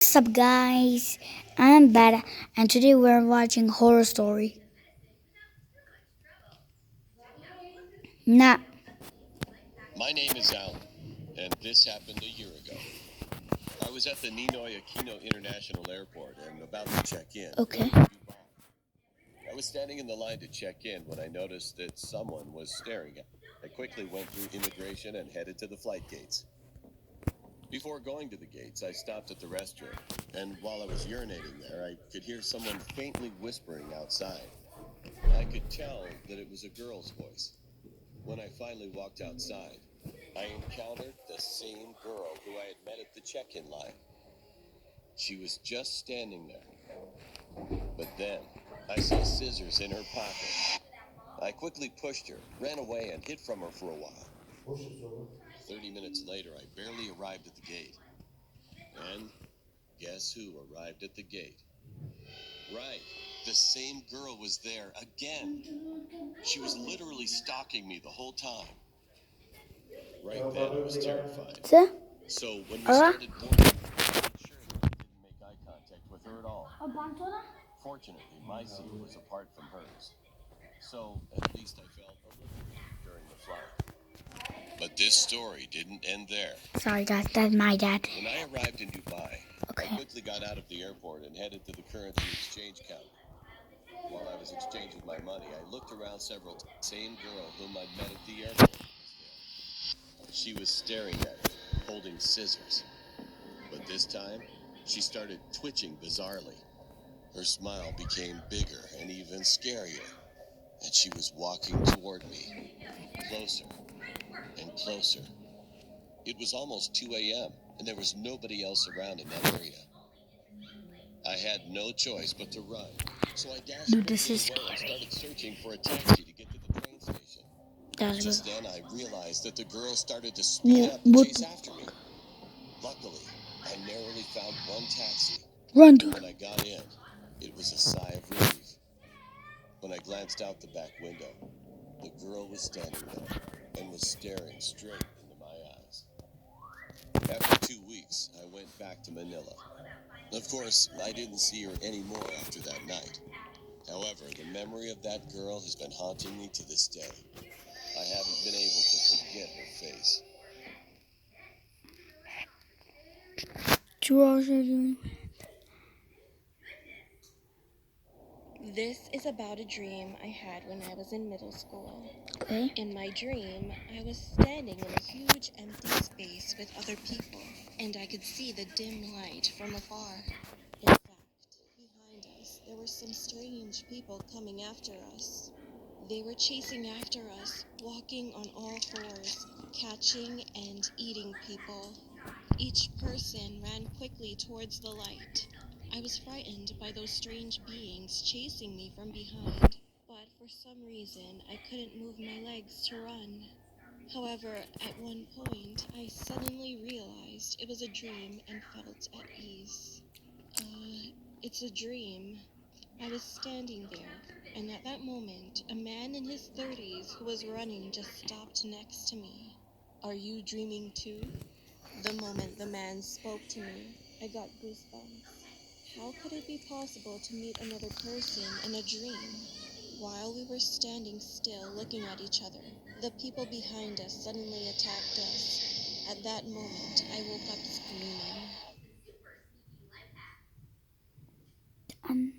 What's up, guys? I'm Bada, and today we're watching horror story. Nah, My name is Alan, and this happened a year ago. I was at the Ninoy Aquino International Airport and about to check in. okay. I was standing in the line to check in when I noticed that someone was staring at me. I quickly went through immigration and headed to the flight gates. Before going to the gates, I stopped at the restroom, and while I was urinating there, I could hear someone faintly whispering outside. I could tell that it was a girl's voice. When I finally walked outside, I encountered the same girl who I had met at the check in line. She was just standing there. But then I saw scissors in her pocket. I quickly pushed her, ran away, and hid from her for a while. 30 minutes later, I barely arrived at the gate. And guess who arrived at the gate? Right. The same girl was there again. She was literally stalking me the whole time. Right then, I was terrified. So, So when we alright. started boarding, I made sure that I didn't make eye contact with her at all. Fortunately, my seat was apart from hers. So at least I felt a little relief during the flight. But this story didn't end there. Sorry, guys, that's my dad. When I arrived in Dubai, I Okay. quickly got out of the airport and headed to the currency exchange counter. While I was exchanging my money, I looked around several times. Same girl whom I'd met at the airport was there. She was staring at me, holding scissors. But this time, she started twitching bizarrely. Her smile became bigger and even scarier, and she was walking toward me, closer and closer. It was almost 2 a.m., and there was nobody else around in that area. I had no choice but to run, so I dashed Dude, this quickly is away and scary. started searching for a taxi to get to the train station. That's Just good. then, I realized that the girl started to speed Yeah, up to but chase after me. Luckily, I narrowly found one taxi, run, and dude. when I got in, it was a sigh of relief. When I glanced out the back window, the girl was standing there and was staring straight into my eyes. After 2 weeks, I went back to Manila. Of course, I didn't see her anymore after that night. However, the memory of that girl has been haunting me to this day. I haven't been able to forget her face. Two hours are doing. This is about a dream I had when I was in middle school. Okay. In my dream, I was standing in a huge empty space with other people, and I could see the dim light from afar. In fact, behind us, there were some strange people coming after us. They were chasing after us, walking on all fours, catching and eating people. Each person ran quickly towards the light. I was frightened by those strange beings chasing me from behind, but for some reason I couldn't move my legs to run. However, at one point, I suddenly realized it was a dream and felt at ease. It's a dream. I was standing there, and at that moment, a man in his 30s who was running just stopped next to me. Are you dreaming too? The moment the man spoke to me, I got goosebumps. How could it be possible to meet another person in a dream? While we were standing still looking at each other, the people behind us suddenly attacked us. At that moment, I woke up screaming. Um,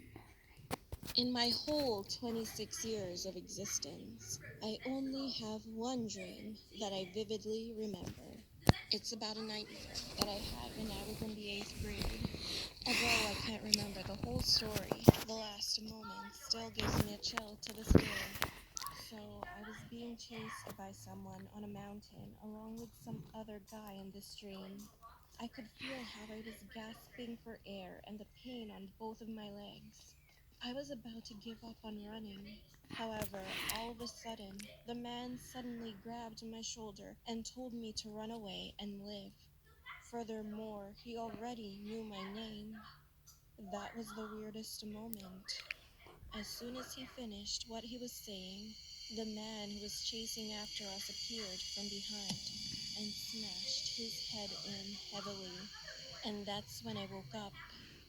In my whole 26 years of existence, I only have one dream that I vividly remember. It's about a nightmare that I had when I was in the 8th grade. Although I can't remember the whole story, the last moment still gives me a chill to this day. So, I was being chased by someone on a mountain along with some other guy in this dream. I could feel how I was gasping for air and the pain on both of my legs. I was about to give up on running. However, all of a sudden, the man suddenly grabbed my shoulder and told me to run away and live. Furthermore, he already knew my name. That was the weirdest moment. As soon as he finished what he was saying, the man who was chasing after us appeared from behind and smashed his head in heavily. And that's when I woke up.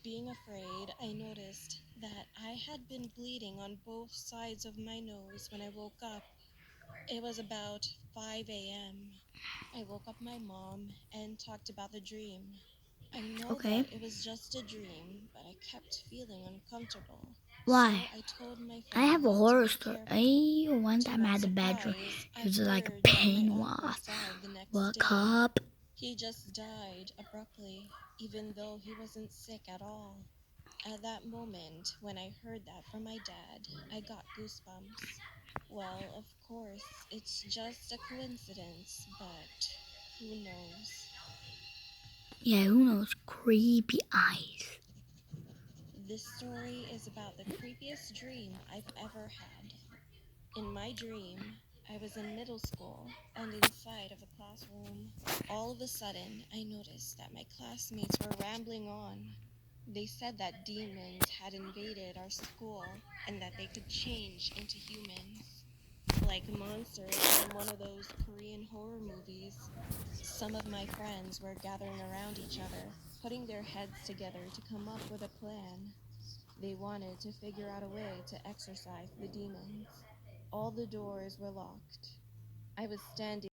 Being afraid, I noticed that I had been bleeding on both sides of my nose when I woke up. It was about 5 a.m. I woke up my mom and talked about the dream. I know Okay. that it was just a dream, but I kept feeling uncomfortable. So Why? I told my I have a family to horror be story. careful. One To time I my had a bad dream. surprise, It I was like a heard that my uncle Pennywise. died the next Woke day. up. He just died abruptly, even though he wasn't sick at all. At that moment, when I heard that from my dad, I got goosebumps. Well, of course, it's just a coincidence, but who knows? Yeah, who knows? Creepy eyes. This story is about the creepiest dream I've ever had. In my dream, I was in middle school and inside of a classroom. All of a sudden, I noticed that my classmates were rambling on. They said that demons had invaded our school and that they could change into humans, like monsters from one of those Korean horror movies. Some of my friends were gathering around each other, putting their heads together to come up with a plan. They wanted to figure out a way to exorcise the demons. All the doors were locked. I was standing